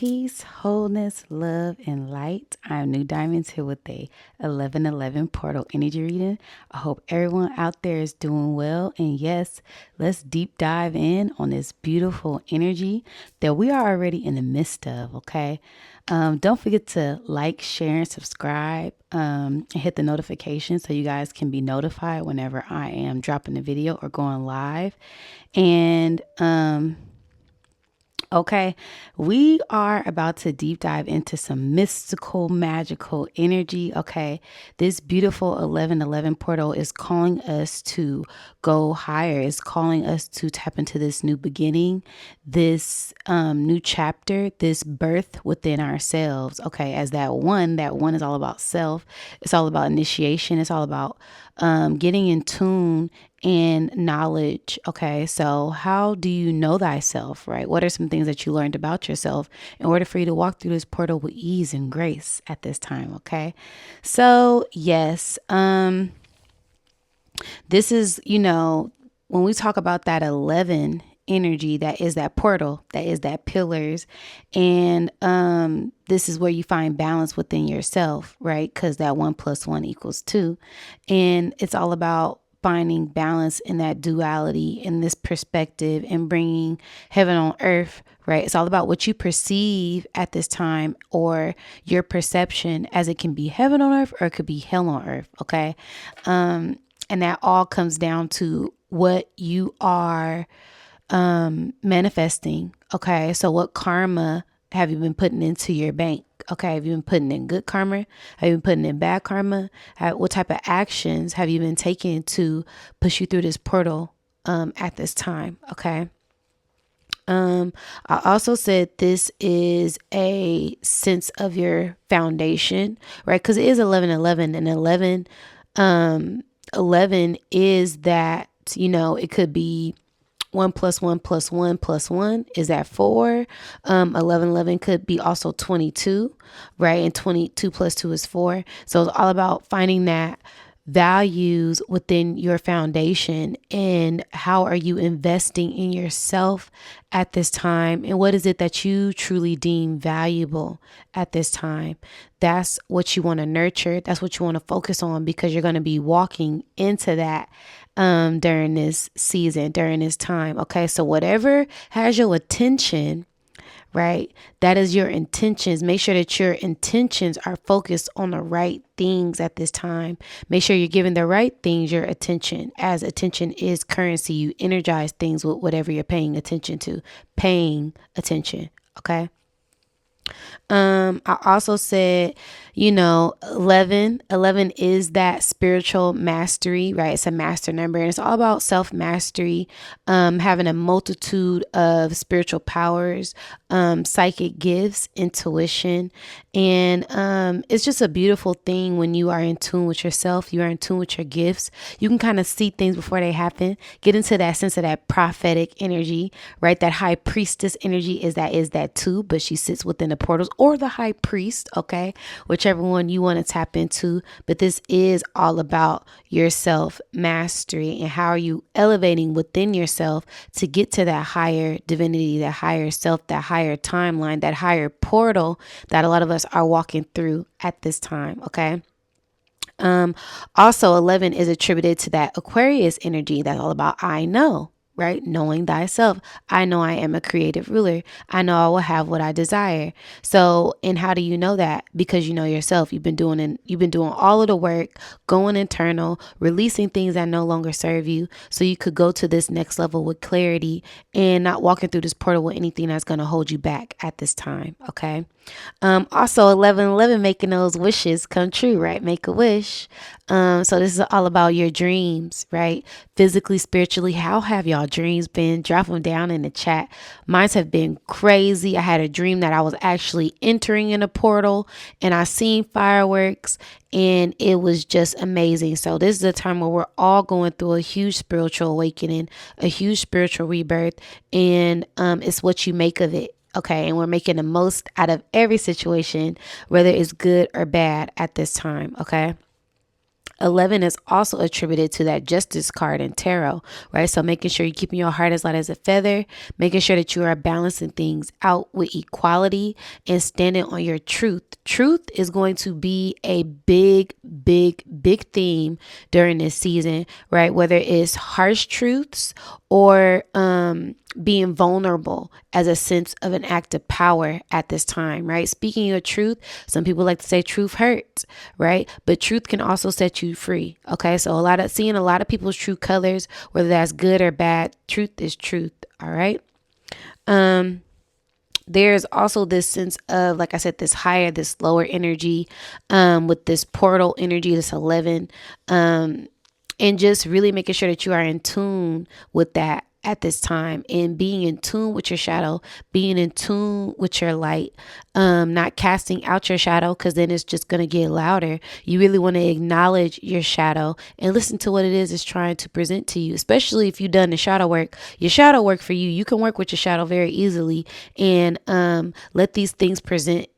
Peace, wholeness, love, and light. I'm Nudiamonds here with a 1111 portal energy reading. I hope everyone out there is doing well. And yes, let's deep dive in on this beautiful energy that we are already in the midst of, okay? Don't forget to like, share, and subscribe, and hit the notification so you guys can be notified whenever I am dropping a video or going live. And, okay, we are about to deep dive into some mystical, magical energy. Okay, this beautiful 1111 portal is calling us to go higher. It's calling us to tap into this new beginning, this new chapter, this birth within ourselves. Okay, as that one is all about self. It's all about initiation. It's all about getting in tune and knowledge. Okay, so how do you know thyself, right? What are some things that you learned about yourself in order for you to walk through this portal with ease and grace at this time? Okay, so yes, this is, when we talk about that 11 energy, that is that portal, that is that pillars, and this is where you find balance within yourself, right? Because that 1 + 1 = 2, and it's all about finding balance in that duality, in this perspective, and bringing heaven on earth, right? It's all about what you perceive at this time, or your perception, as it can be heaven on earth or it could be hell on earth. Okay, and that all comes down to what you are manifesting. Okay, so what karma have you been putting into your bank? Okay, have you been putting in good karma? Have you been putting in bad karma? What type of actions have you been taking to push you through this portal at this time? Okay. I also said this is a sense of your foundation, right? Because it is 1111, and 11 is that, it could be 1 + 1 + 1 + 1 is that 4. 1111 could be also 22, right? And 22 + 2 is 4. So it's all about finding that values within your foundation, and how are you investing in yourself at this time, and what is it that you truly deem valuable at this time. That's what you want to nurture. That's what you want to focus on, because you're going to be walking into that during this season, during this time. Okay, so whatever has your attention, right? That is your intentions. Make sure that your intentions are focused on the right things at this time. Make sure you're giving the right things your attention, as attention is currency. You energize things with whatever you're paying attention to. Paying attention. Okay. I also said, 11 is that spiritual mastery, right? It's a master number, and it's all about self-mastery, having a multitude of spiritual powers, psychic gifts, intuition. And it's just a beautiful thing when you are in tune with yourself, you are in tune with your gifts. You can kind of see things before they happen, get into that sense of that prophetic energy, right? That high priestess energy is that too, but she sits within the portals, or the high priest, okay? Whichever one you want to tap into. But this is all about your self mastery, and how are you elevating within yourself to get to that higher divinity, that higher self, that higher timeline, that higher portal that a lot of us are walking through at this time. Okay. Also 11 is attributed to that Aquarius energy. That's all about I know, right? Knowing thyself. I know I am a creative ruler. I know I will have what I desire. So, and how do you know that? Because you know yourself. You've been doing all of the work, going internal, releasing things that no longer serve you, so you could go to this next level with clarity, and not walking through this portal with anything that's going to hold you back at this time. Okay. Also 1111, making those wishes come true, right? Make a wish. So this is all about your dreams, right? Physically, spiritually. How have y'all dreams been? Drop them down in the chat. Mine have been crazy. I had a dream that I was actually entering in a portal, and I seen fireworks, and it was just amazing. So this is a time where we're all going through a huge spiritual awakening, a huge spiritual rebirth, and it's what you make of it. Okay, and we're making the most out of every situation, whether it's good or bad at this time. Okay. 11 is also attributed to that justice card in tarot, right? So making sure you're keeping your heart as light as a feather, making sure that you are balancing things out with equality and standing on your truth. Truth is going to be a big, big, big theme during this season, right? Whether it's harsh truths or being vulnerable as a sense of an act of power at this time, right? Speaking your truth, some people like to say truth hurts, right? But truth can also set you free. Okay, so seeing a lot of people's true colors, whether that's good or bad, truth is truth. All right. There's also this sense of, like I said, this higher, this lower energy, with this portal energy, this 11, and just really making sure that you are in tune with that at this time, and being in tune with your shadow, being in tune with your light, not casting out your shadow, because then it's just going to get louder. You really want to acknowledge your shadow and listen to what it is it's trying to present to you, especially if you've done the shadow work. Your shadow work for you, you can work with your shadow very easily, and let these things present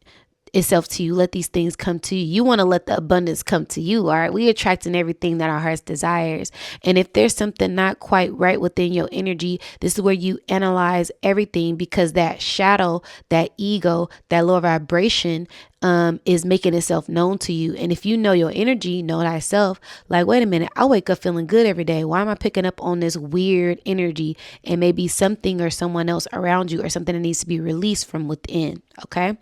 itself to you. Let these things come to you. You want to let the abundance come to you. All right. We attracting everything that our hearts desires. And if there's something not quite right within your energy, this is where you analyze everything, because that shadow, that ego, that lower vibration is making itself known to you. And if you know your energy, know thyself, like, wait a minute, I wake up feeling good every day. Why am I picking up on this weird energy? And maybe something or someone else around you, or something that needs to be released from within. Okay.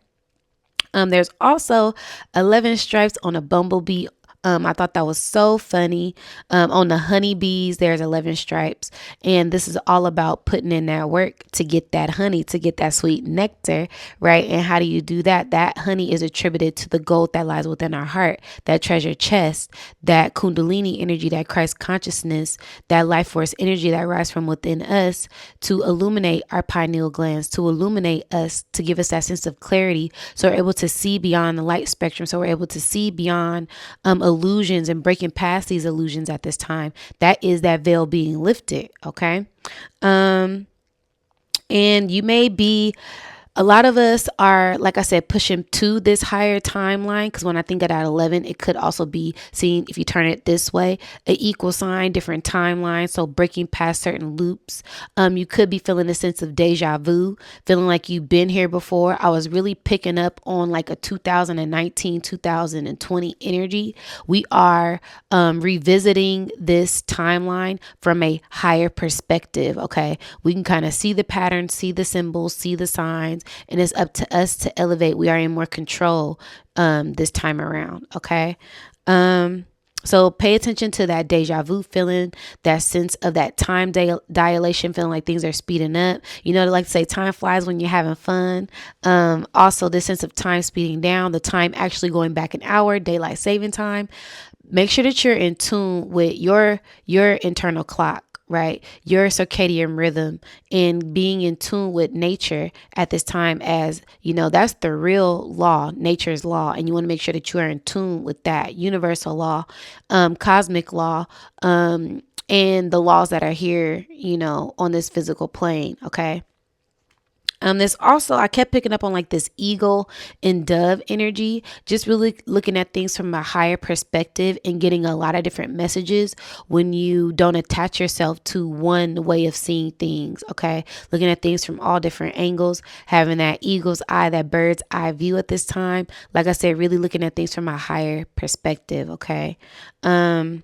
There's also 11 stripes on a bumblebee. I thought that was so funny. On the honeybees, there's 11 stripes. And this is all about putting in that work to get that honey, to get that sweet nectar, right? And how do you do that? That honey is attributed to the gold that lies within our heart, that treasure chest, that kundalini energy, that Christ consciousness, that life force energy that rises from within us to illuminate our pineal glands, to illuminate us, to give us that sense of clarity. So we're able to see beyond the light spectrum. So we're able to see beyond illusions and breaking past these illusions at this time. That is that veil being lifted. Okay. And you may be, a lot of us are, like I said, pushing to this higher timeline, because when I think of that 11, it could also be seen, if you turn it this way, an equal sign, different timelines. So breaking past certain loops. You could be feeling a sense of deja vu, feeling like you've been here before. I was really picking up on like a 2019, 2020 energy. We are revisiting this timeline from a higher perspective. Okay. We can kind of see the patterns, see the symbols, see the signs, and it's up to us to elevate. We are in more control this time around. Okay. So pay attention to that deja vu feeling, that sense of that time dilation, feeling like things are speeding up. You know, they like to say time flies when you're having fun. Also, this sense of time speeding down, the time actually going back an hour, daylight saving time. Make sure that you're in tune with your internal clock, right? Your circadian rhythm, and being in tune with nature at this time, as you know, that's the real law, nature's law. And you want to make sure that you are in tune with that universal law, cosmic law, and the laws that are here, you know, on this physical plane. Okay. This also, I kept picking up on like this eagle and dove energy, just really looking at things from a higher perspective and getting a lot of different messages when you don't attach yourself to one way of seeing things. Okay. Looking at things from all different angles, having that eagle's eye, that bird's eye view at this time. Like I said, really looking at things from a higher perspective. Okay. But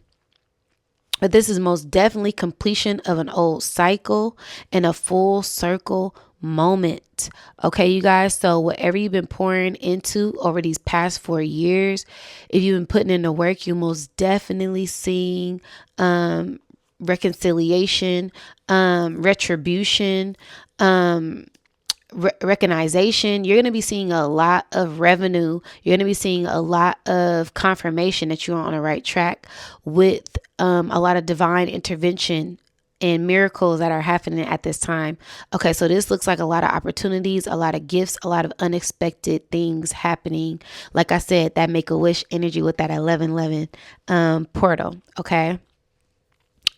this is most definitely completion of an old cycle and a full circle moment. Okay, you guys. So whatever you've been pouring into over these past 4 years, if you've been putting in the work, you're most definitely seeing reconciliation, retribution, recognition. You're going to be seeing a lot of revenue. You're going to be seeing a lot of confirmation that you're on the right track, with a lot of divine intervention and miracles that are happening at this time. Okay, so this looks like a lot of opportunities, a lot of gifts, a lot of unexpected things happening. Like I said, that Make-A-Wish energy with that 1111 portal. Okay.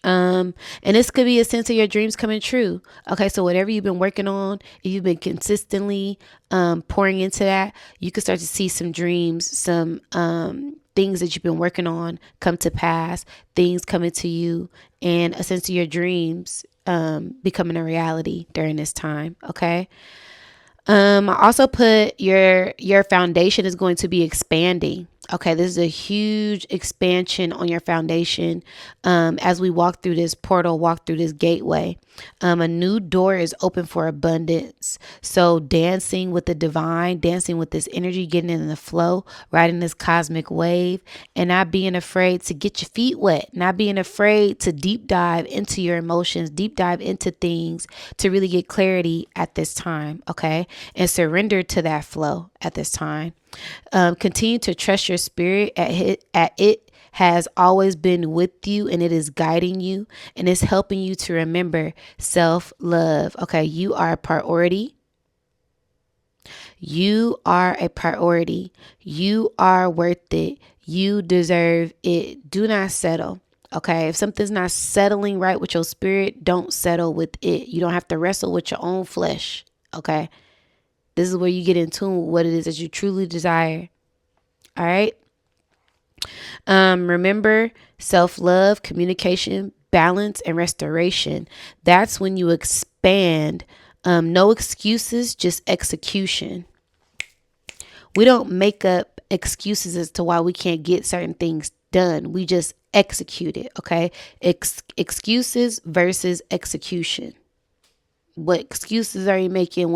And this could be a sense of your dreams coming true. Okay, so whatever you've been working on, if you've been consistently pouring into that, you can start to see some dreams, some things that you've been working on come to pass, things coming to you, and a sense of your dreams becoming a reality during this time. Okay. I also put your foundation is going to be expanding. Okay, this is a huge expansion on your foundation as we walk through this portal, walk through this gateway. A new door is open for abundance. So dancing with the divine, dancing with this energy, getting in the flow, riding this cosmic wave, and not being afraid to get your feet wet, not being afraid to deep dive into your emotions, deep dive into things to really get clarity at this time. Okay, and surrender to that flow at this time. Continue to trust your spirit at it has always been with you, and it is guiding you, and it's helping you to remember self-love. Okay, you are a priority. You are a priority. You are worth it. You deserve it. Do not settle. Okay, if something's not settling right with your spirit, don't settle with it. You don't have to wrestle with your own flesh. Okay, this is where you get in tune with what it is that you truly desire. All right. Remember self-love, communication, balance, and restoration. That's when you expand. No excuses, just execution. We don't make up excuses as to why we can't get certain things done. We just execute it. Okay. Excuses versus execution. What excuses are you making?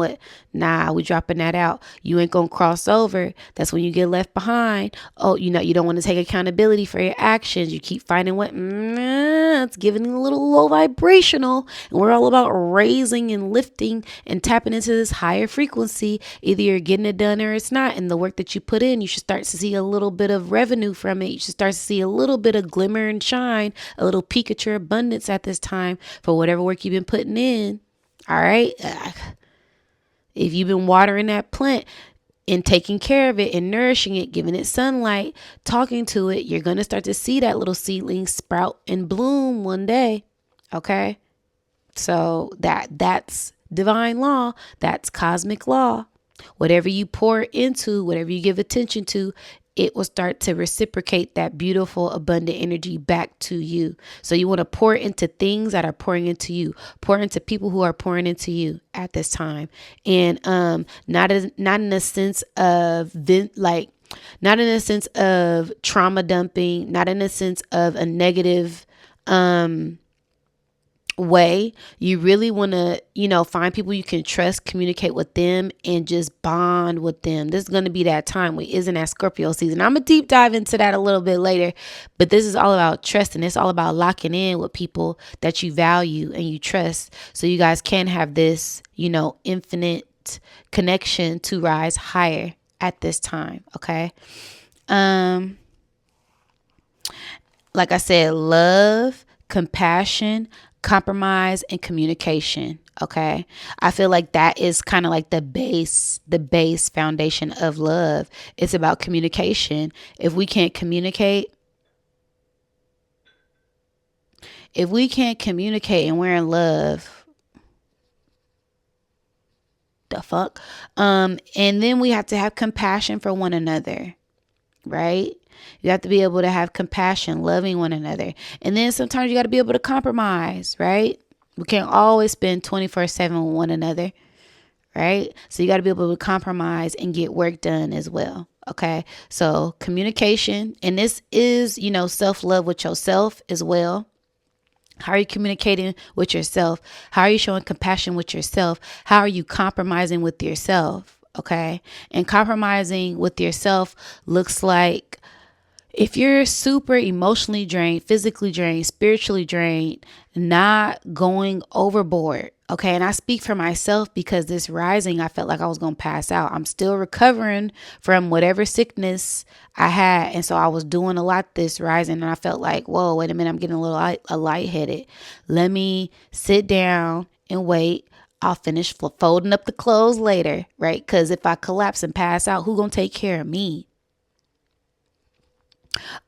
Nah, we dropping that out. You ain't gonna cross over. That's when you get left behind. Oh, you don't want to take accountability for your actions. You keep finding it's giving a little low vibrational. And we're all about raising and lifting and tapping into this higher frequency. Either you're getting it done or it's not. And the work that you put in, you should start to see a little bit of revenue from it. You should start to see a little bit of glimmer and shine, a little peak at your abundance at this time for whatever work you've been putting in. All right. If you've been watering that plant and taking care of it and nourishing it, giving it sunlight, talking to it, you're going to start to see that little seedling sprout and bloom one day. Okay. So that's divine law. That's cosmic law. Whatever you pour into, whatever you give attention to, it will start to reciprocate that beautiful, abundant energy back to you. So you want to pour into things that are pouring into you, pour into people who are pouring into you at this time. And not in a sense of not in a sense of trauma dumping, not in a sense of a negative way. You really want to, find people you can trust, communicate with them, and just bond with them. This is going to be that time. We isn't that Scorpio season. I'm going to deep dive into that a little bit later, but this is all about trust, and it's all about locking in with people that you value and you trust, so you guys can have this, infinite connection to rise higher at this time. Okay. Like I said, love, compassion, compromise, and communication. Okay. I feel like that is kind of like the base foundation of love. It's about communication. If we can't communicate and we're in love, the fuck? And then we have to have compassion for one another, right? You have to be able to have compassion, loving one another. And then sometimes you got to be able to compromise, right? We can't always spend 24/7 with one another, right? So you got to be able to compromise and get work done as well. Okay. So communication, and this is, self-love with yourself as well. How are you communicating with yourself? How are you showing compassion with yourself? How are you compromising with yourself? Okay. And compromising with yourself looks like, if you're super emotionally drained, physically drained, spiritually drained, not going overboard. Okay. And I speak for myself because this rising, I felt like I was going to pass out. I'm still recovering from whatever sickness I had. And so I was doing a lot this rising, and I felt like, whoa, wait a minute, I'm getting a little lightheaded. Let me sit down and wait. I'll finish folding up the clothes later, right? Because if I collapse and pass out, who's going to take care of me?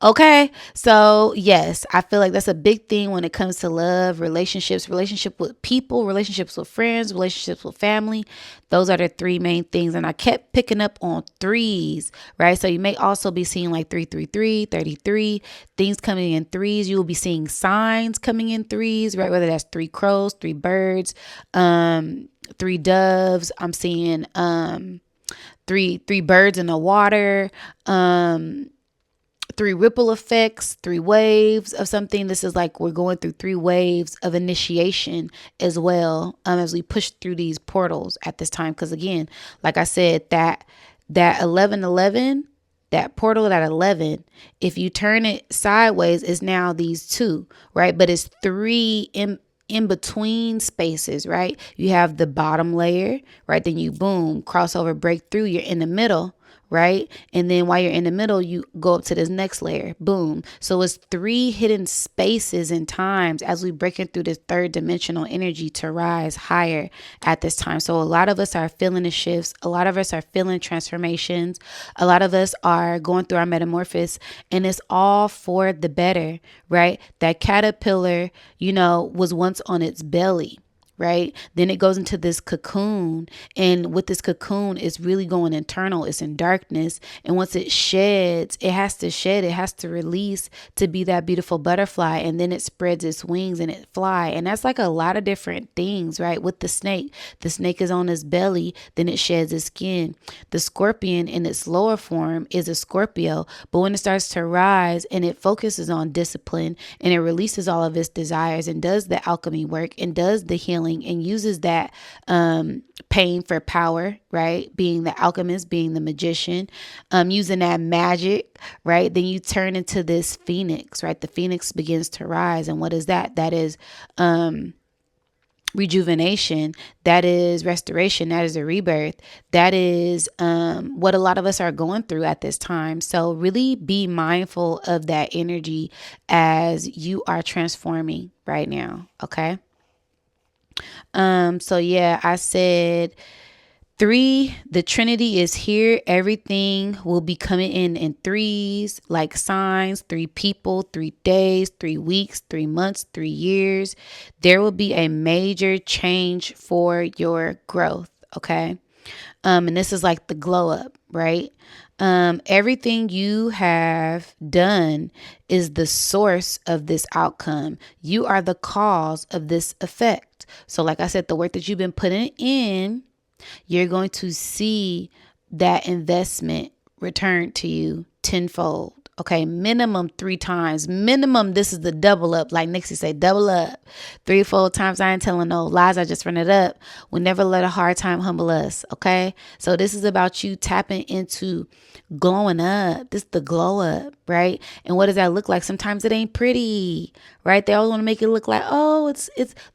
Okay. So, yes, I feel like that's a big thing when it comes to love, relationships, relationship with people, relationships with friends, relationships with family. Those are the three main things. And I kept picking up on threes, right? So you may also be seeing like 333, 33, things coming in threes. You will be seeing signs coming in threes, right? Whether that's three crows, three birds, three doves. I'm seeing three birds in the water. Three ripple effects, three waves of something. This is like we're going through three waves of initiation as well, as we push through these portals at this time. Because again, like I said, that 1111, that portal at 11, if you turn it sideways, is now these two, right? But it's three in between spaces, right? You have the bottom layer, right? Then you boom, crossover, break through, you're in the middle, right? And then while you're in the middle, you go up to this next layer, boom. So it's three hidden spaces and times as we breaking through this third dimensional energy to rise higher at this time. So a lot of us are feeling the shifts. A lot of us are feeling transformations. A lot of us are going through our metamorphosis, and it's all for the better, right? That caterpillar, was once on its belly, right? Then it goes into this cocoon. And with this cocoon, it's really going internal. It's in darkness. And once it sheds, it has to shed, it has to release to be that beautiful butterfly. And then it spreads its wings and it fly. And that's like a lot of different things, right? With the snake is on its belly, then it sheds its skin. The scorpion in its lower form is a Scorpio. But when it starts to rise and it focuses on discipline and it releases all of its desires and does the alchemy work and does the healing and uses that pain for power, right? Being the alchemist, being the magician, using that magic, right? Then you turn into this phoenix, right? The phoenix begins to rise. And what is that? That is rejuvenation. That is restoration. That is a rebirth. That is what a lot of us are going through at this time. So really be mindful of that energy as you are transforming right now. Okay. So yeah, I said 3, the Trinity is here. Everything will be coming in threes, like signs, 3 people, 3 days, 3 weeks, 3 months, 3 years. There will be a major change for your growth. Okay. And this is like the glow up, right? Everything you have done is the source of this outcome. You are the cause of this effect. So like I said, the work that you've been putting in, you're going to see that investment returned to you tenfold. Okay, minimum 3 times. Minimum, this is the double up. Like Nixie say, double up. 3 4 times. I ain't telling no lies. I just run it up. We never let a hard time humble us. Okay, so this is about you tapping into glowing up. This is the glow up, right? And what does that look like? Sometimes it ain't pretty, right? They always want to make it look like, oh, it's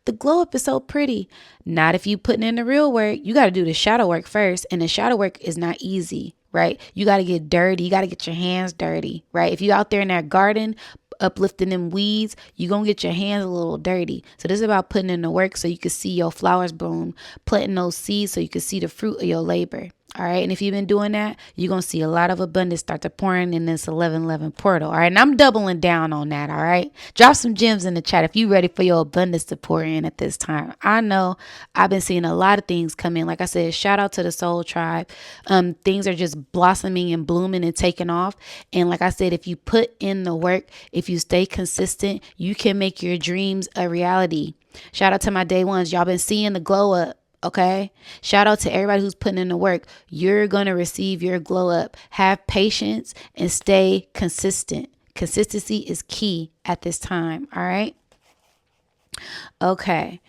the glow up is so pretty. Not if you putting in the real work. You got to do the shadow work first, and the shadow work is not easy, right? You got to get dirty. You got to get your hands dirty, right? If you out there in that garden uplifting them weeds, you're going to get your hands a little dirty. So this is about putting in the work so you can see your flowers bloom, planting those seeds so you can see the fruit of your labor. All right. And if you've been doing that, you're going to see a lot of abundance start to pour in this 1111 portal. All right. And I'm doubling down on that. All right. Drop some gems in the chat if you're ready for your abundance to pour in at this time. I know I've been seeing a lot of things come in. Like I said, shout out to the Soul Tribe. Things are just blossoming and blooming and taking off. And like I said, if you put in the work, if you stay consistent, you can make your dreams a reality. Shout out to my day ones. Y'all been seeing the glow up. Okay. Shout out to everybody who's putting in the work. You're going to receive your glow up. Have patience and stay consistent. Consistency is key at this time. All right. Okay.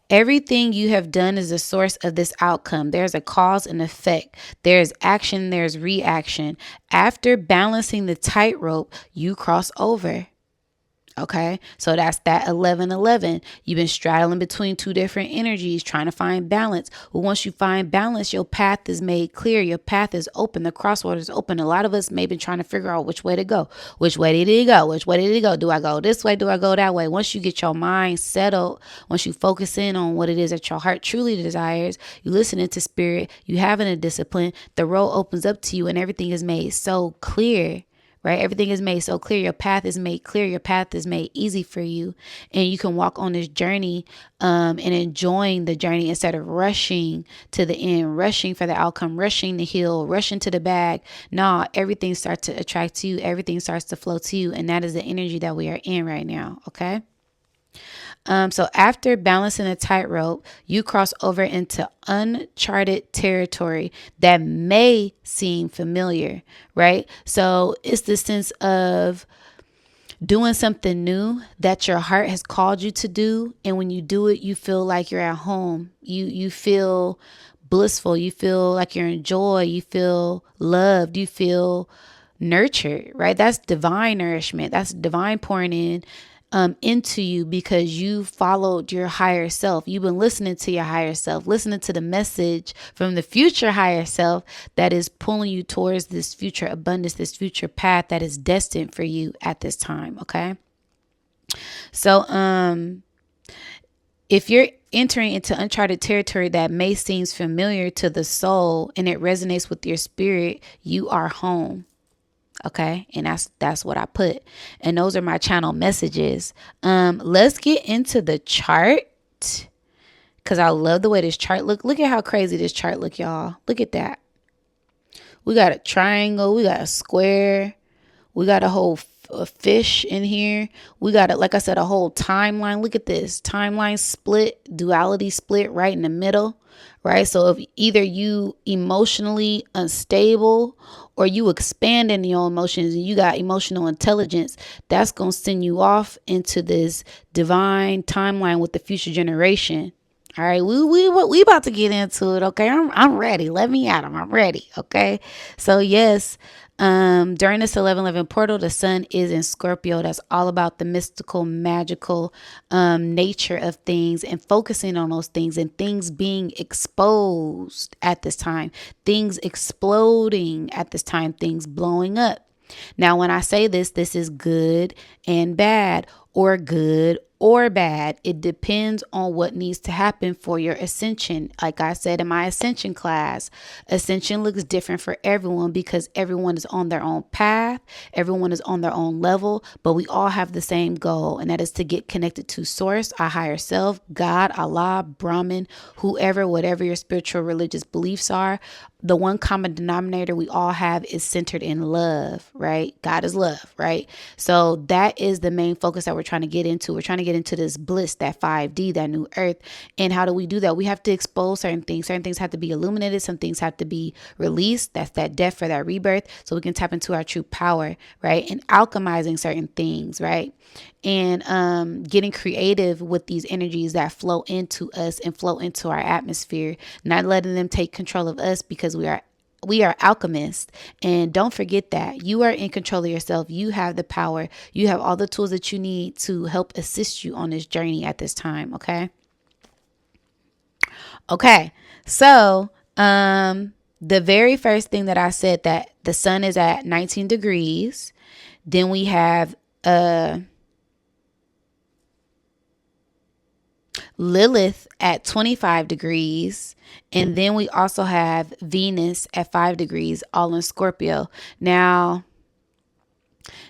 Everything you have done is the source of this outcome. There's a cause and effect. There's action. There's reaction. After balancing the tightrope, you cross over. Okay, so that's that 1111. You've been straddling between 2 different energies, trying to find balance. Well, once you find balance, your path is made clear. Your path is open. The crossroad is open. A lot of us may be trying to figure out which way to go. Which way did it go? Which way did it go? Do I go this way? Do I go that way? Once you get your mind settled, once you focus in on what it is that your heart truly desires, you listen into spirit, you having a discipline, the road opens up to you and everything is made so clear. right? Everything is made so clear. Your path is made clear. Your path is made easy for you. And you can walk on this journey and enjoying the journey instead of rushing to the end, rushing for the outcome, rushing the hill, rushing to the bag. No, everything starts to attract to you. Everything starts to flow to you. And that is the energy that we are in right now. Okay. So after balancing a tightrope, you cross over into uncharted territory that may seem familiar, right? So it's the sense of doing something new that your heart has called you to do. And when you do it, you feel like you're at home. You feel blissful. You feel like you're in joy. You feel loved. You feel nurtured, right? That's divine nourishment. That's divine pouring in into you because you followed your higher self. You've been listening to your higher self, listening to the message from the future higher self that is pulling you towards this future abundance, this future path that is destined for you at this time. Okay. So, if you're entering into uncharted territory that may seem familiar to the soul and it resonates with your spirit, you are home. Okay. And that's what I put. And those are my channel messages. Let's get into the chart because I love the way this chart look. Look at how crazy this chart look, y'all. Look at that. We got a triangle. We got a square. We got a whole a fish in here. We got, like I said, a whole timeline. Look at this timeline split, duality split right in the middle. Right. So if either you emotionally unstable or you expand in your emotions and you got emotional intelligence, that's going to send you off into this divine timeline with the future generation. All right, we about to get into it. Okay, I'm ready. Let me at them. I'm ready. Okay, so yes, during this 11/11 portal, the sun is in Scorpio. That's all about the mystical, magical nature of things and focusing on those things and things being exposed at this time, things exploding at this time, things blowing up. Now, when I say this is good and bad or good or bad. It depends on what needs to happen for your ascension. Like I said in my ascension class, ascension looks different for everyone because everyone is on their own path. Everyone is on their own level, but we all have the same goal, and that is to get connected to source, our higher self, God, Allah, Brahman, whoever, whatever your spiritual religious beliefs are. The one common denominator we all have is centered in love, right? God is love, right? So that is the main focus that we're trying to get into. We're trying to get into this bliss, that 5D, that new earth. And how do we do that? We have to expose certain things. Certain things have to be illuminated. Some things have to be released. That's that death for that rebirth. So we can tap into our true power, right? And alchemizing certain things, right? And getting creative with these energies that flow into us and flow into our atmosphere, not letting them take control of us because we are alchemists. And don't forget that you are in control of yourself. You have the power. You have all the tools that you need to help assist you on this journey at this time. Okay. Okay. So, the very first thing that I said that the sun is at 19 degrees. Then we have, Lilith at 25 degrees. And then we also have Venus at 5 degrees, all in Scorpio. Now,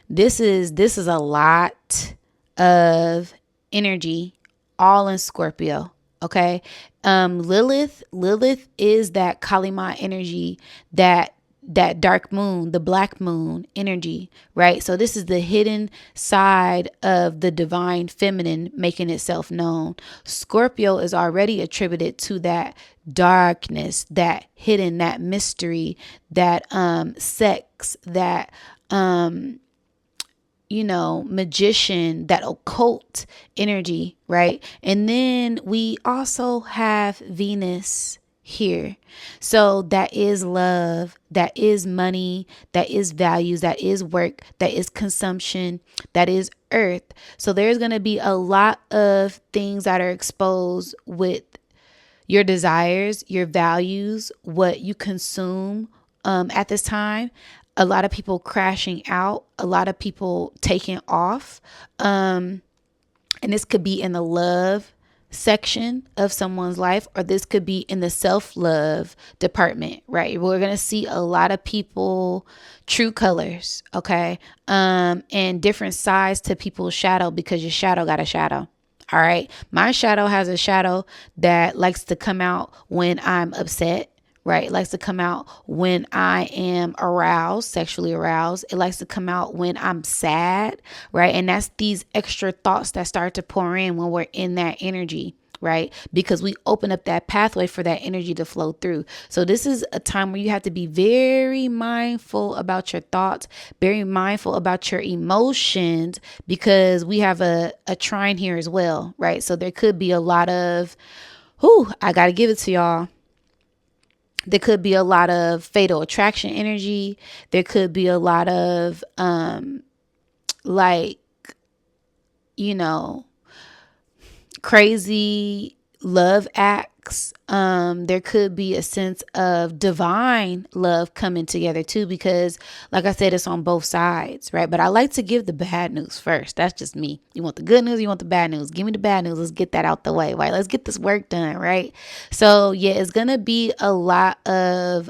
this is a lot of energy, all in Scorpio. Okay. Lilith is that Kalima energy, that dark moon, the black moon energy, right? So this is the hidden side of the divine feminine making itself known. Scorpio is already attributed to that darkness, that hidden, that mystery, that sex, that magician, that occult energy, right? And then we also have Venus here. So that is love, that is money, that is values, that is work, that is consumption, that is earth. So there's going to be a lot of things that are exposed with your desires, your values, what you consume at this time. A lot of people crashing out, a lot of people taking off. And this could be in the love section of someone's life, or this could be in the self-love department, right? We're going to see a lot of people true colors, okay? And different sides to people's shadow, because your shadow got a shadow. All right. My shadow has a shadow that likes to come out when I'm upset, right? It likes to come out when I am aroused, sexually aroused. It likes to come out when I'm sad, right? And that's these extra thoughts that start to pour in when we're in that energy, right? Because we open up that pathway for that energy to flow through. So this is a time where you have to be very mindful about your thoughts, very mindful about your emotions, because we have a trine here as well, right? So there could be a lot of, I got to give it to y'all. There could be a lot of fatal attraction energy. There could be a lot of, like, you know, crazy love acts. There could be a sense of divine love coming together too, because like I said, it's on both sides, right? But I like to give the bad news first. That's just me. You want the good news, you want the bad news. Give me the bad news. Let's get that out the way, right? Let's get this work done, right? So yeah, it's gonna be a lot of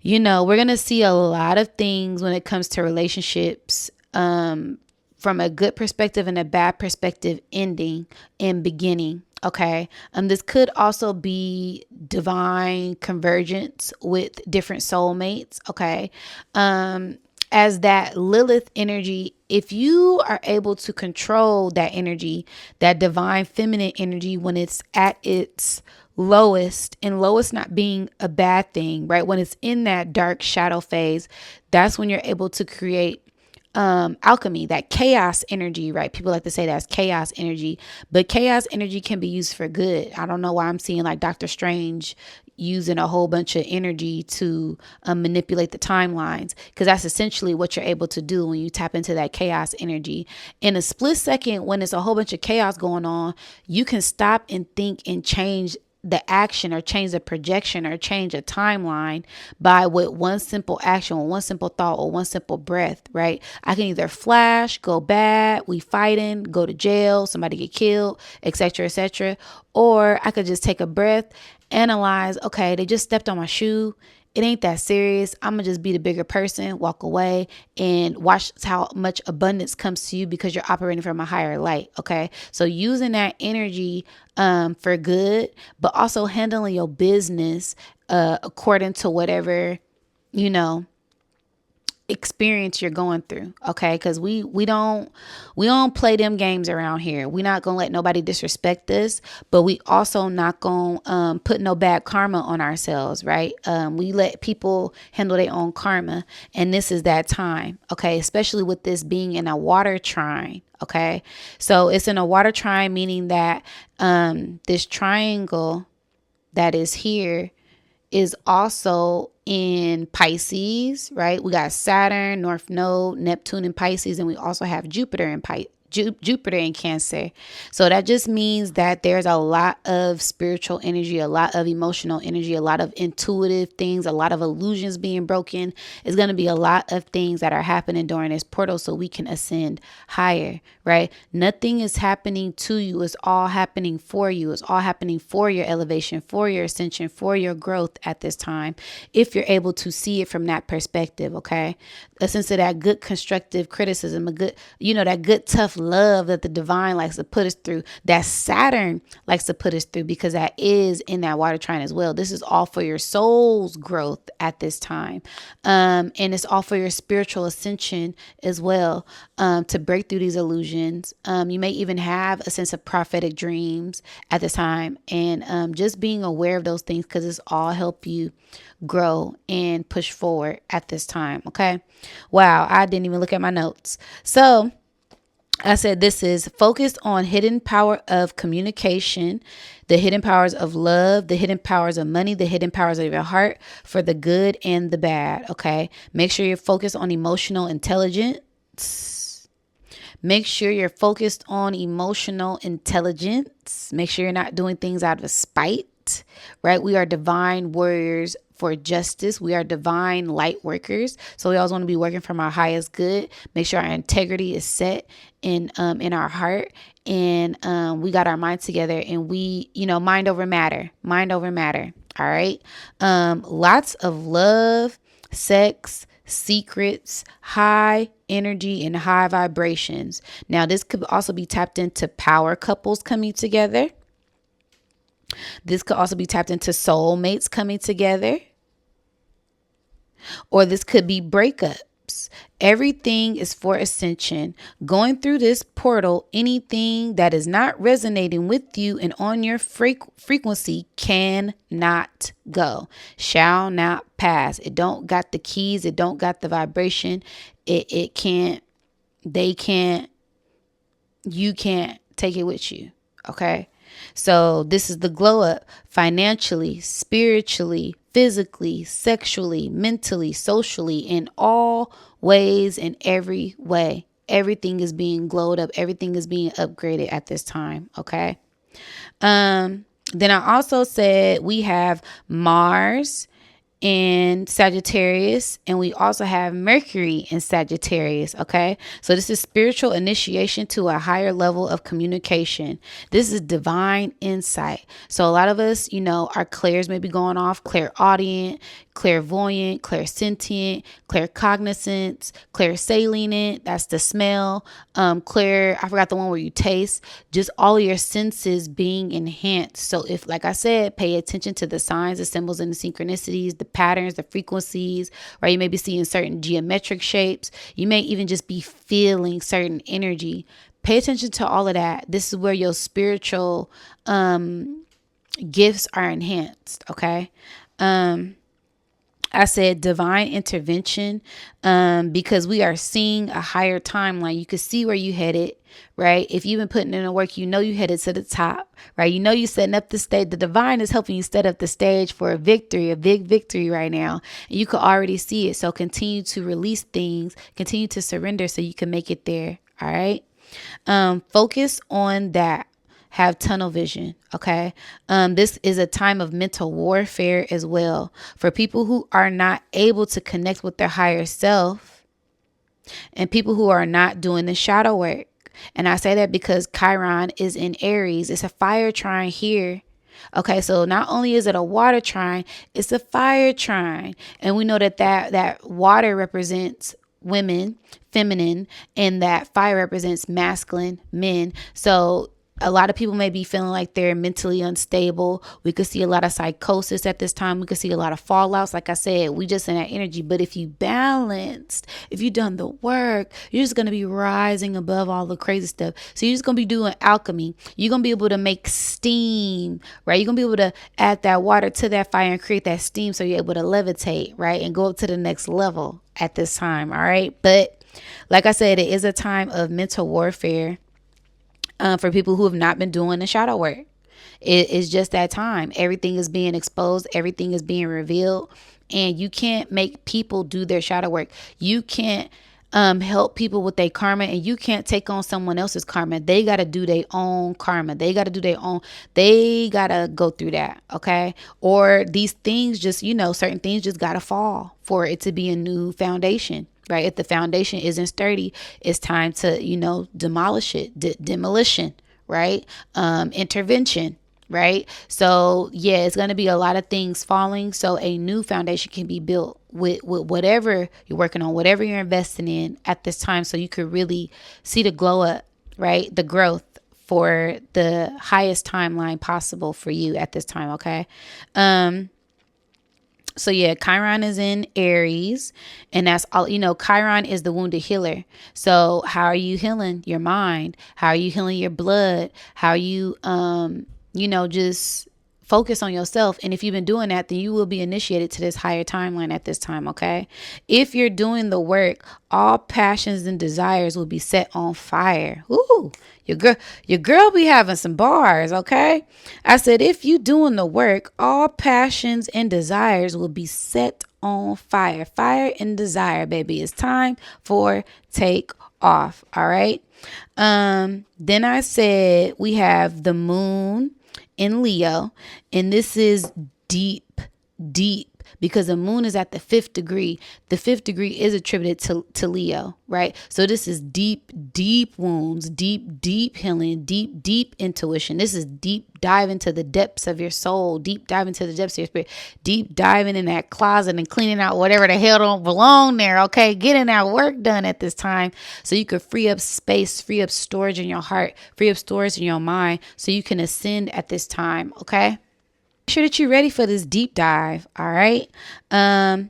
we're gonna see a lot of things when it comes to relationships. From a good perspective and a bad perspective, ending and beginning. Okay. This could also be divine convergence with different soulmates. Okay. As that Lilith energy, if you are able to control that energy, that divine feminine energy, when it's at its lowest, and lowest not being a bad thing, right? When it's in that dark shadow phase, that's when you're able to create alchemy, that chaos energy, right? People like to say that's chaos energy, but chaos energy can be used for good. I don't know why I'm seeing like Doctor Strange using a whole bunch of energy to manipulate the timelines, because that's essentially what you're able to do when you tap into that chaos energy. In a split second, when there's a whole bunch of chaos going on, you can stop and think and change the action, or change the projection, or change a timeline by with one simple action, or one simple thought, or one simple breath, right? I can either flash, go bad, we fighting, go to jail, somebody get killed, etc., etc. Or I could just take a breath, analyze, okay, they just stepped on my shoe. It ain't that serious. I'm going to just be the bigger person, walk away, and watch how much abundance comes to you, because you're operating from a higher light. Okay. So using that energy for good, but also handling your business according to whatever, you know, experience you're going through. Okay. Cause we don't play them games around here. We're not going to let nobody disrespect us, but we also not going to put no bad karma on ourselves. Right. We let people handle their own karma. And this is that time. Okay. Especially with this being in a water trine. Okay. So it's in a water trine, meaning that, this triangle that is here is also in Pisces, right? We got Saturn, North Node, Neptune in Pisces, and we also have Jupiter in Jupiter in Cancer. So that just means that there's a lot of spiritual energy, a lot of emotional energy, a lot of intuitive things, a lot of illusions being broken. It's going to be a lot of things that are happening during this portal, so we can ascend higher, right? Nothing is happening to you. It's all happening for you. It's all happening for your elevation, for your ascension, for your growth at this time, if you're able to see it from that perspective. Okay. A sense of that good constructive criticism, a good, that good tough love that the divine likes to put us through, that Saturn likes to put us through, because that is in that water trine as well. This is all for your soul's growth at this time. And it's all for your spiritual ascension as well, to break through these illusions. You may even have a sense of prophetic dreams at this time, and just being aware of those things, because it's all help you grow and push forward at this time. Okay. Wow. I didn't even look at my notes. So I said, this is focused on hidden power of communication, the hidden powers of love, the hidden powers of money, the hidden powers of your heart, for the good and the bad. Okay. Make sure you're focused on emotional intelligence. Make sure you're focused on emotional intelligence. Make sure you're not doing things out of spite. Right? We are divine warriors for justice. We are divine light workers. So we always want to be working from our highest good. Make sure our integrity is set in our heart. And we got our mind together, and we, mind over matter. Mind over matter. All right. Lots of love, sex, secrets, high energy, and high vibrations. Now, this could also be tapped into power couples coming together. This could also be tapped into soulmates coming together. Or this could be breakups. Everything is for ascension. Going through this portal, anything that is not resonating with you and on your frequency cannot go, shall not pass. It don't got the keys. It don't got the vibration. It can't, they can't, you can't take it with you. Okay. So this is the glow up financially, spiritually, physically, sexually, mentally, socially, in all ways, in every way. Everything is being glowed up. Everything is being upgraded at this time. Okay. Then I also said we have Mars in Sagittarius, and we also have Mercury in Sagittarius. Okay. So this is spiritual initiation to a higher level of communication. This is divine insight. So a lot of us, our clairs may be going off: clairaudient, clairvoyant, clairsentient, claircognizance, clairsalient. That's the smell. I forgot the one where you taste. Just all of your senses being enhanced. So if, like I said, pay attention to the signs, the symbols, and the synchronicities, the patterns, the frequencies, right? You may be seeing certain geometric shapes. You may even just be feeling certain energy. Pay attention to all of that. This is where your spiritual gifts are enhanced. Okay. I said divine intervention because we are seeing a higher timeline. You can see where you headed, right? If you've been putting in the work, you headed to the top, right? You setting up the stage. The divine is helping you set up the stage for a victory, a big victory right now. And you can already see it. So continue to release things, continue to surrender so you can make it there. All right. Focus on that. Have tunnel vision. Okay. This is a time of mental warfare as well for people who are not able to connect with their higher self and people who are not doing the shadow work. And I say that because Chiron is in Aries. It's a fire trine here. Okay. So not only is it a water trine, it's a fire trine. And we know that water represents women, feminine, and that fire represents masculine, men. So a lot of people may be feeling like they're mentally unstable. We could see a lot of psychosis at this time. We could see a lot of fallouts. Like I said, we just in that energy. But if you balanced, if you done the work, you're just going to be rising above all the crazy stuff. So you're just going to be doing alchemy. You're going to be able to make steam, right? You're going to be able to add that water to that fire and create that steam so you're able to levitate, right? And go up to the next level at this time, all right? But like I said, it is a time of mental warfare. For people who have not been doing the shadow work. It's just that time. Everything is being exposed. Everything is being revealed. And you can't make people do their shadow work. You can't help people with their karma, and you can't take on someone else's karma. They got to do their own karma. They got to go through that. Okay. Or these things just, certain things just got to fall for it to be a new foundation. Right. If the foundation isn't sturdy, it's time to, demolish it. Demolition. Right. Intervention. Right. So, yeah, it's going to be a lot of things falling. So a new foundation can be built with whatever you're working on, whatever you're investing in at this time. So you could really see the glow up. Right. The growth for the highest timeline possible for you at this time. OK. So yeah, Chiron is in Aries, and that's all, Chiron is the wounded healer. So how are you healing your mind? How are you healing your blood? How are you, just focus on yourself. And if you've been doing that, then you will be initiated to this higher timeline at this time. Okay. If you're doing the work, all passions and desires will be set on fire. Ooh, your girl be having some bars. Okay. I said, if you doing the work, all passions and desires will be set on fire. Fire and desire, baby. It's time for take off. All right. Then I said we have the moon in Leo, and this is deep because the moon is at the 5th degree. The 5th degree is attributed to Leo, right? So this is deep, deep wounds, deep, deep healing, deep, deep intuition. This is deep dive into the depths of your soul, deep dive into the depths of your spirit, deep diving in that closet and cleaning out whatever the hell don't belong there, okay? Getting that work done at this time so you could free up space, free up storage in your heart, free up storage in your mind so you can ascend at this time, okay? Make sure that you're ready for this deep dive, all right? And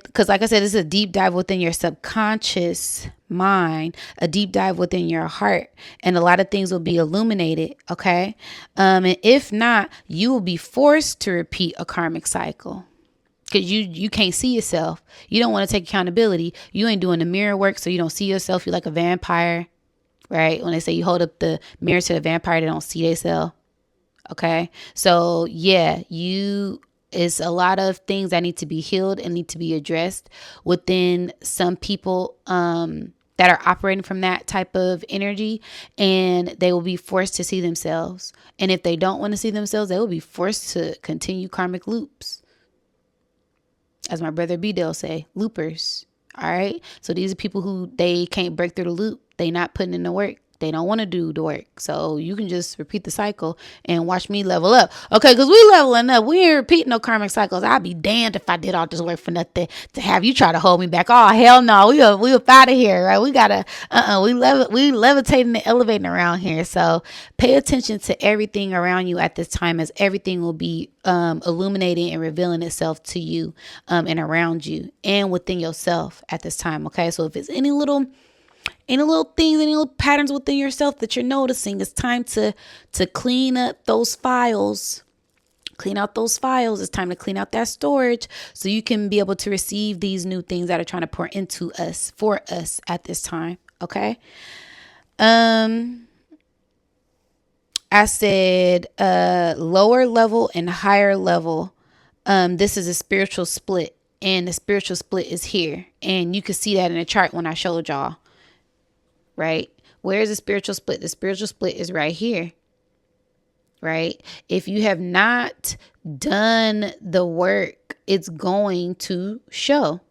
because like I said, this is a deep dive within your subconscious mind, a deep dive within your heart, and a lot of things will be illuminated, okay? And if not, you will be forced to repeat a karmic cycle because you can't see yourself. You don't want to take accountability. You ain't doing the mirror work, so you don't see yourself. You're like a vampire, right? When they say you hold up the mirror to the vampire, they don't see themselves, okay? So yeah, it's a lot of things that need to be healed and need to be addressed within some people that are operating from that type of energy, and they will be forced to see themselves. And if they don't want to see themselves, they will be forced to continue karmic loops. As my brother B-Dale say, loopers. All right. So these are people who they can't break through the loop. They not putting in the work. They don't want to do the work. So you can just repeat the cycle and watch me level up. Okay, because we leveling up. We ain't repeating no karmic cycles. I'd be damned if I did all this work for nothing to have you try to hold me back. Oh, hell no. We up out of here, right? We gotta, we levitating and elevating around here. So pay attention to everything around you at this time, as everything will be illuminating and revealing itself to you and around you and within yourself at this time. Okay, so if it's any little things, any little patterns within yourself that you're noticing, it's time to clean up those files. Clean out those files. It's time to clean out that storage so you can be able to receive these new things that are trying to pour into us, for us at this time. Okay. I said lower level and higher level. This is a spiritual split, and the spiritual split is here. And you can see that in the chart when I showed y'all. Right? Where's the spiritual split? The spiritual split is right here. Right? If you have not done the work, it's going to show.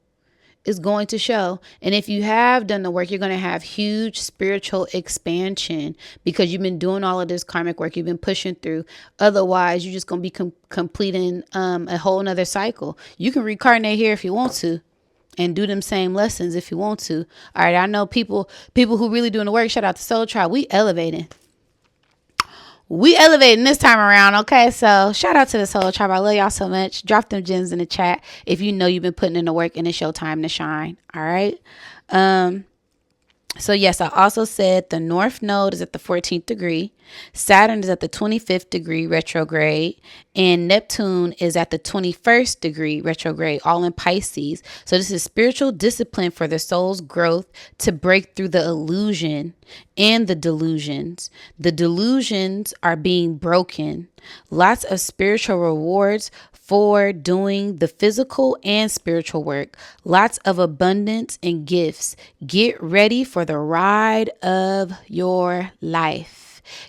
It's going to show. And if you have done the work, you're going to have huge spiritual expansion because you've been doing all of this karmic work. You've been pushing through. Otherwise, you're just going to be completing a whole nother cycle. You can reincarnate here if you want to and do them same lessons if you want to. All right. I know people who really doing the work. Shout out to Soul Tribe. We elevating this time around. Okay. So shout out to the Soul Tribe. I love y'all so much. Drop them gems in the chat if you know you've been putting in the work and it's your time to shine. All right. So yes, I also said the North Node is at the 14th degree. Saturn is at the 25th degree retrograde, and Neptune is at the 21st degree retrograde, all in Pisces. So this is spiritual discipline for the soul's growth to break through the illusion and the delusions. The delusions are being broken. Lots of spiritual rewards for doing the physical and spiritual work. Lots of abundance and gifts. Get ready for the ride of your life.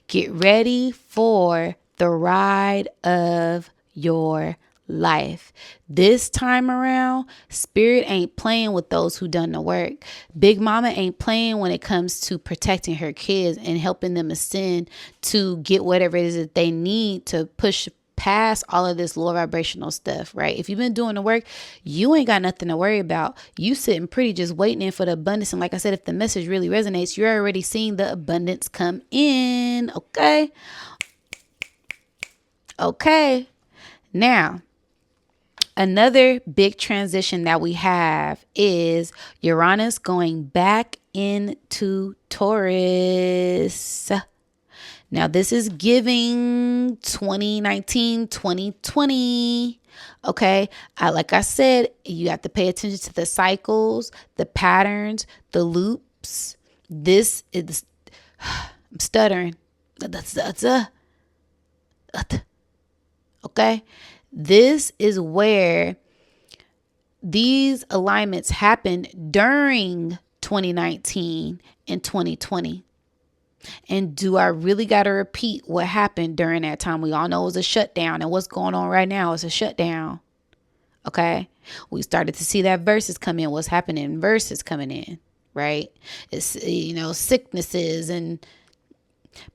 Get ready for the ride of your life. This time around, spirit ain't playing with those who done the work. Big mama ain't playing when it comes to protecting her kids and helping them ascend to get whatever it is that they need to push past all of this low vibrational stuff, right? If you've been doing the work, you ain't got nothing to worry about. You sitting pretty just waiting in for the abundance. And like I said, if the message really resonates, you're already seeing the abundance come in. Okay. Now, another big transition that we have is Uranus going back into Taurus. Now, this is giving 2019, 2020. Okay. Like I said, you have to pay attention to the cycles, the patterns, the loops. This is, I'm stuttering. Okay. This is where these alignments happened during 2019 and 2020. And do I really got to repeat what happened during that time? We all know it was a shutdown, and what's going on right now is a shutdown. Okay. We started to see that verses come in. What's happening? Verses coming in, right? It's, sicknesses and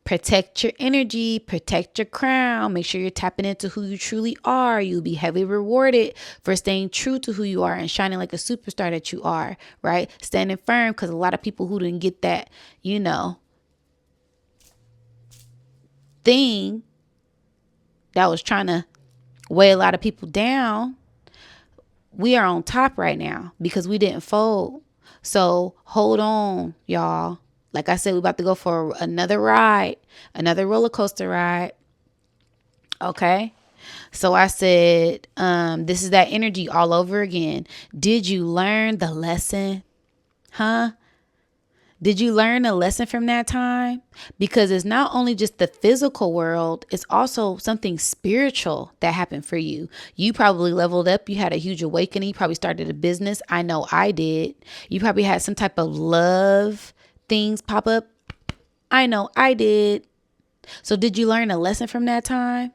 protect your energy, protect your crown. Make sure you're tapping into who you truly are. You'll be heavily rewarded for staying true to who you are and shining like a superstar that you are, right? Standing firm, because a lot of people who didn't get that, thing that was trying to weigh a lot of people down, we are on top right now because we didn't fold. So hold on, y'all. Like I said, we're about to go for another ride, another roller coaster ride. Okay. So I said, this is that energy all over again. Did you learn the lesson? Huh? Did you learn a lesson from that time? Because it's not only just the physical world, it's also something spiritual that happened for you. You probably leveled up. You had a huge awakening. You probably started a business. I know I did. You probably had some type of love things pop up. I know I did. So did you learn a lesson from that time?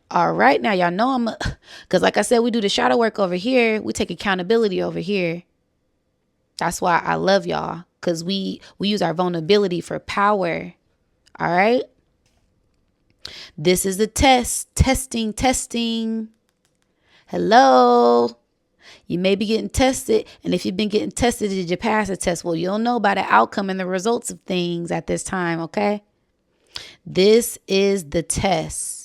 All right, now y'all know because like I said, we do the shadow work over here. We take accountability over here. That's why I love y'all, because we use our vulnerability for power. All right. This is the test. Testing. Hello. You may be getting tested. And if you've been getting tested, did you pass the test? Well, you'll know by the outcome and the results of things at this time. Okay. This is the test.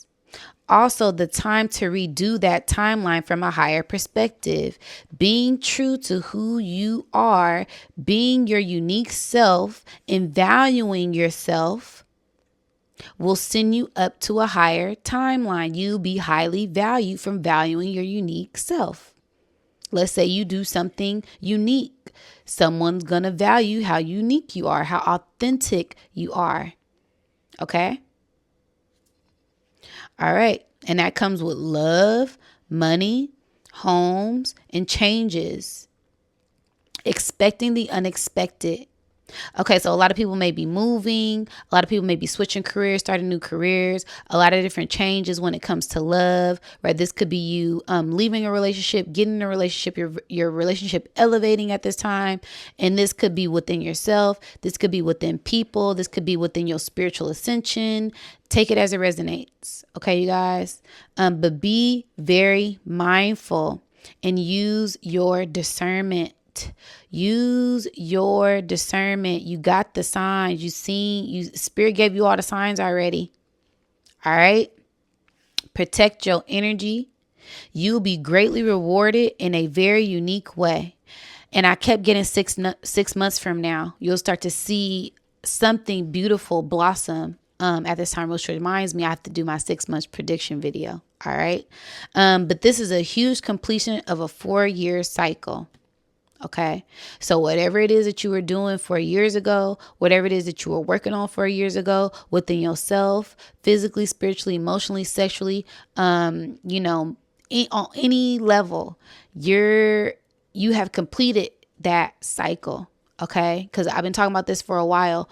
Also, the time to redo that timeline from a higher perspective. Being true to who you are, being your unique self, and valuing yourself will send you up to a higher timeline. You'll be highly valued from valuing your unique self. Let's say you do something unique. Someone's going to value how unique you are, how authentic you are. Okay? All right. And that comes with love, money, homes, and changes. Expecting the unexpected. Okay, so a lot of people may be moving. A lot of people may be switching careers, starting new careers. A lot of different changes when it comes to love, right? This could be you leaving a relationship, getting a relationship, your relationship elevating at this time. And this could be within yourself. This could be within people. This could be within your spiritual ascension. Take it as it resonates. Okay, you guys. But be very mindful and use your discernment. Use your discernment. You got the signs. Spirit gave you all the signs already. All right. Protect your energy. You'll be greatly rewarded in a very unique way. And I kept getting 6 months from now, you'll start to see something beautiful blossom at this time, which reminds me I have to do my 6 months prediction video. All right. But this is a huge completion of a 4-year cycle. Okay. So whatever it is that you were doing 4 years ago, whatever it is that you were working on 4 years ago within yourself, physically, spiritually, emotionally, sexually, on any level, you have completed that cycle. Okay. Because I've been talking about this for a while.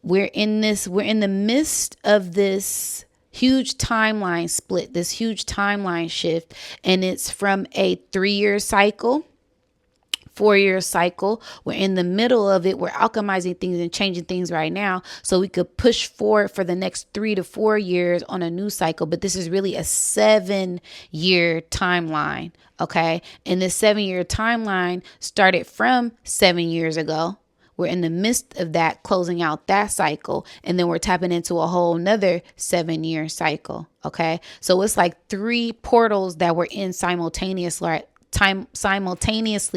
We're in the midst of this huge timeline split, this huge timeline shift. And it's from a 3-year cycle, 4-year cycle. We're in the middle of it. We're alchemizing things and changing things right now so we could push forward for the next 3 to 4 years on a new cycle. But this is really a 7-year timeline. Okay. And this 7-year timeline started from 7 years ago. We're in the midst of that, closing out that cycle. And then we're tapping into a whole nother 7-year cycle. Okay. So it's like 3 portals that we're in simultaneously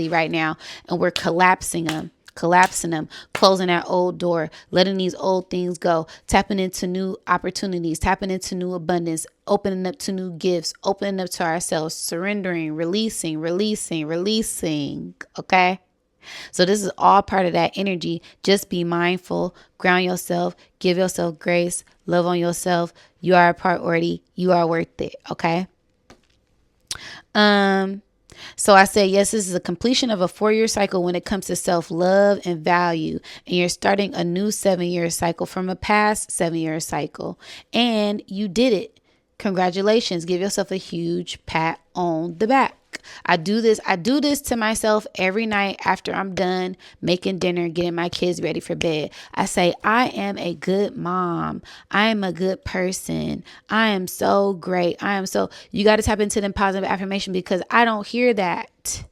right now, and we're collapsing them, closing that old door, letting these old things go, tapping into new opportunities, tapping into new abundance, opening up to new gifts, opening up to ourselves, surrendering, releasing. Okay. So this is all part of that energy. Just be mindful, ground yourself, give yourself grace, love on yourself. You are a priority. You are worth it. Okay. So I said, yes, this is a completion of a 4-year cycle when it comes to self-love and value. And you're starting a new 7-year cycle from a past 7-year cycle. And you did it. Congratulations. Give yourself a huge pat on the back. I do this to myself every night after I'm done making dinner, getting my kids ready for bed. I say, I am a good mom. I am a good person. I am so great. You got to tap into them positive affirmation, because I don't hear that.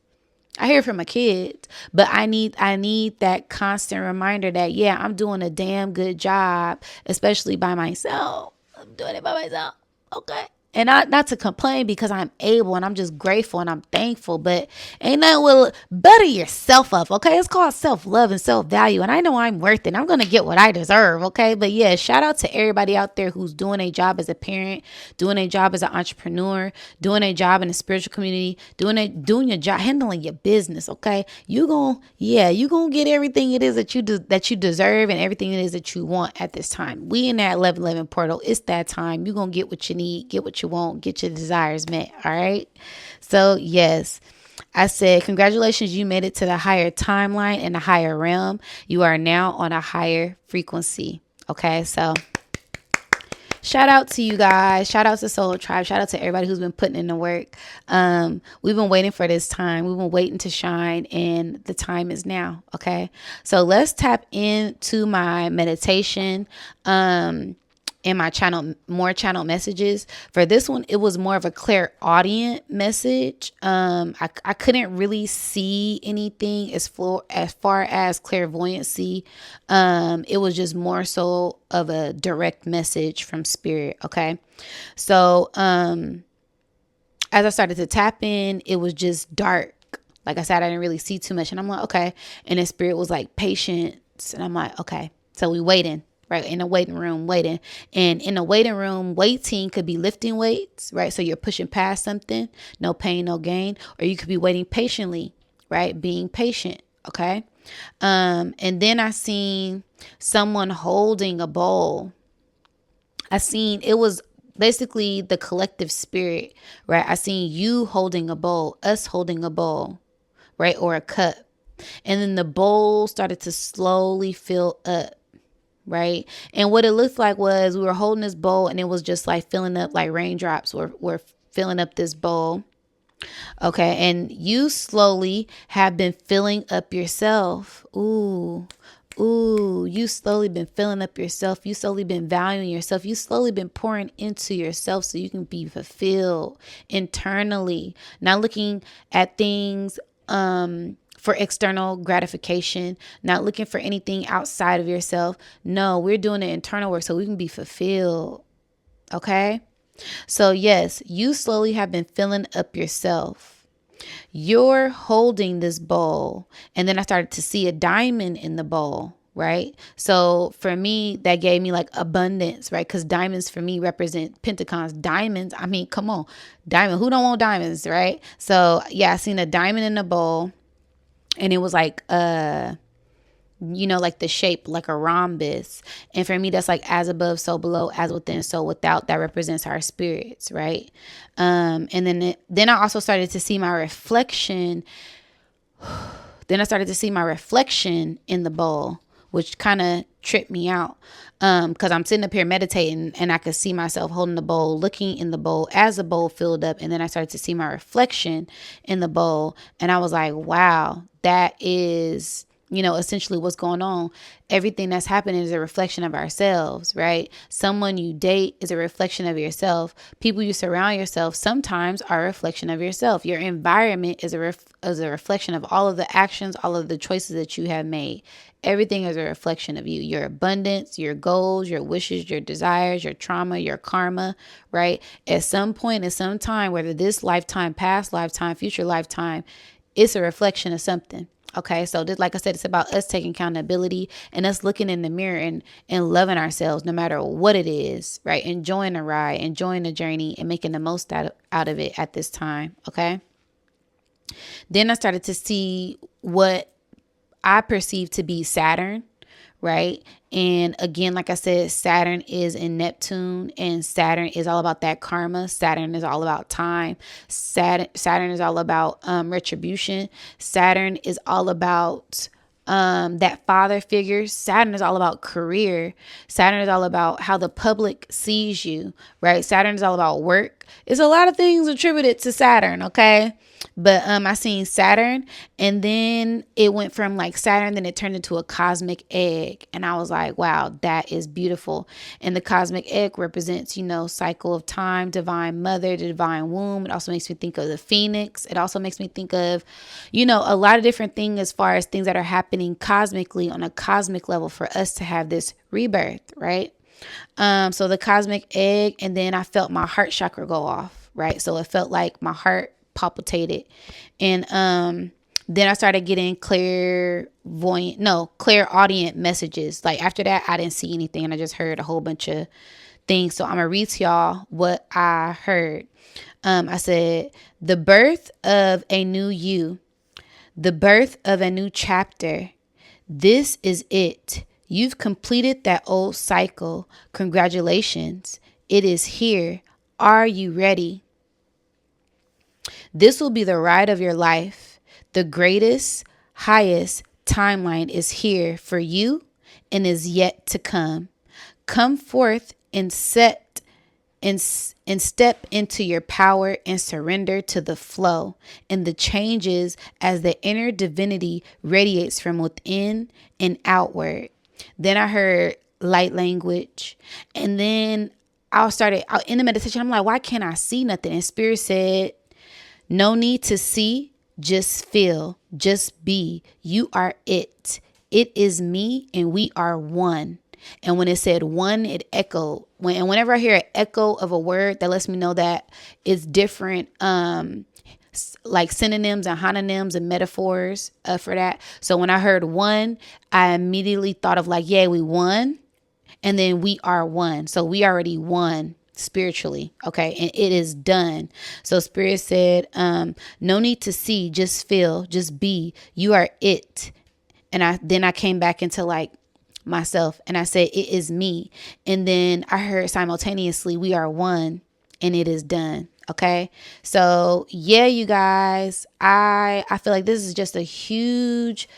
I hear it from my kids, but I need that constant reminder that, yeah, I'm doing a damn good job, especially by myself. I'm doing it by myself. Okay. And not to complain, because I'm able and I'm just grateful and I'm thankful, but ain't nothing will better yourself up. Okay. It's called self-love and self-value. And I know I'm worth it. I'm going to get what I deserve. Okay. But yeah, shout out to everybody out there who's doing a job as a parent, doing a job as an entrepreneur, doing a job in the spiritual community, doing your job, handling your business. Okay. You gonna get everything it is that you deserve, and everything it is that you want at this time. We in that 1111 portal. It's that time. You gonna get what you need, get what you want, get your desires met. All right. So yes, I said, congratulations, you made it to the higher timeline and the higher realm. You are now on a higher frequency. Okay. So shout out to you guys. Shout out to Soul Tribe. Shout out to everybody who's been putting in the work. We've been waiting for this time. We've been waiting to shine, and the time is now. Okay. So let's tap into my meditation. In my channel, more channel messages. For this one, it was more of a clairaudient message. I couldn't really see anything as far as clairvoyancy. It was just more so of a direct message from spirit. Okay. So, as I started to tap in, it was just dark. Like I said, I didn't really see too much, and I'm like, okay. And the spirit was like, patience. And I'm like, okay. So we waiting. Right, in a waiting room, waiting. And in a waiting room, waiting could be lifting weights, right? So you're pushing past something, no pain, no gain. Or you could be waiting patiently, right? Being patient, okay? And then I seen someone holding a bowl. It was basically the collective spirit, right? I seen you holding a bowl, us holding a bowl, right? Or a cup. And then the bowl started to slowly fill up. Right. And what it looked like was we were holding this bowl, and it was just like filling up, like raindrops were filling up this bowl. Okay. And you slowly have been filling up yourself. Ooh, you slowly been filling up yourself. You slowly been valuing yourself. You slowly been pouring into yourself so you can be fulfilled internally, not looking at things, for external gratification, not looking for anything outside of yourself. No, we're doing the internal work so we can be fulfilled. Okay. So yes, you slowly have been filling up yourself. You're holding this bowl. And then I started to see a diamond in the bowl. Right. So for me, that gave me like abundance, right? Because diamonds for me represent pentacons. Diamonds, I mean, come on, diamond. Who don't want diamonds, right? So yeah, I seen a diamond in the bowl. And it was like, like the shape, like a rhombus. And for me, that's like as above, so below, as within, so without. That represents our spirits, right? And then I also started to see my reflection. Then I started to see my reflection in the bowl, which kind of tripped me out. Because I'm sitting up here meditating, and I could see myself holding the bowl, looking in the bowl as the bowl filled up. And then I started to see my reflection in the bowl. And I was like, wow, that is, essentially what's going on. Everything that's happening is a reflection of ourselves, right? Someone you date is a reflection of yourself. People you surround yourself sometimes are a reflection of yourself. Your environment is a reflection of all of the actions, all of the choices that you have made. Everything is a reflection of you, your abundance, your goals, your wishes, your desires, your trauma, your karma, right? At some point, at some time, whether this lifetime, past lifetime, future lifetime, it's a reflection of something. Okay, so just like I said, it's about us taking accountability and us looking in the mirror and loving ourselves no matter what it is, right? Enjoying the ride, enjoying the journey, and making the most out of it at this time. Okay. Then I started to see what I perceive to be Saturn, right? And again, like I said, Saturn is in Neptune, and Saturn is all about that karma. Saturn is all about time. Saturn is all about retribution. Saturn is all about that father figure. Saturn is all about career. Saturn is all about how the public sees you, right? Saturn is all about work. It's a lot of things attributed to Saturn, okay? But I seen Saturn, and then it went from like Saturn, then it turned into a cosmic egg. And I was like, wow, that is beautiful. And the cosmic egg represents, cycle of time, divine mother, the divine womb. It also makes me think of the phoenix. It also makes me think of, a lot of different things as far as things that are happening cosmically on a cosmic level for us to have this rebirth, right? So the cosmic egg, and then I felt my heart chakra go off, right? So it felt like my heart palpitated, and then I started getting clairaudient messages. Like after that, I didn't see anything, and I just heard a whole bunch of things. So I'm gonna read to y'all what I heard. I said, the birth of a new you, the birth of a new chapter. This is it. You've completed that old cycle. Congratulations. It is here. Are you ready? This will be the ride of your life. The greatest, highest timeline is here for you and is yet to come. Come forth and step into your power and surrender to the flow and the changes as the inner divinity radiates from within and outward. Then I heard light language, and then I started out in the meditation. I'm like, why can't I see nothing? And Spirit said, no need to see, just feel, just be. You are it. It is me, and we are one. And when it said one, it echoed. And whenever I hear an echo of a word, that lets me know that it's different, like synonyms and homonyms and metaphors for that. So when I heard one, I immediately thought of like, yeah, we won. And then we are one. So we already won spiritually. Okay. And it is done. So Spirit said, no need to see, just feel, just be. You are it. And I came back into like myself, and I said, it is me. And then I heard simultaneously, we are one, and it is done. Okay. So yeah, you guys, I feel like this is just a huge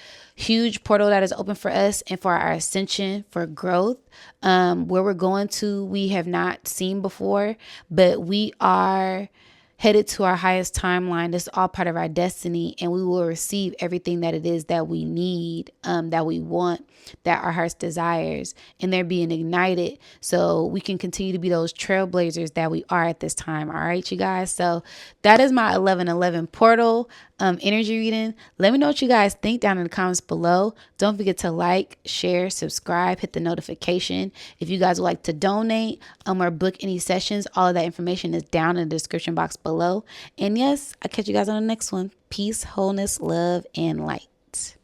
portal that is open for us and for our ascension, for growth, where we're going to, we have not seen before, but we are headed to our highest timeline. This is all part of our destiny, and we will receive everything that it is that we need, that we want, that our hearts desires, and they're being ignited so we can continue to be those trailblazers that we are at this time. All right, you guys. So that is my 1111 portal energy reading. Let me know what you guys think down in the comments below. Don't forget to like, share, subscribe, hit the notification. If you guys would like to donate or book any sessions, all of that information is down in the description box below. And yes, I'll catch you guys on the next one. Peace, wholeness, love, and light.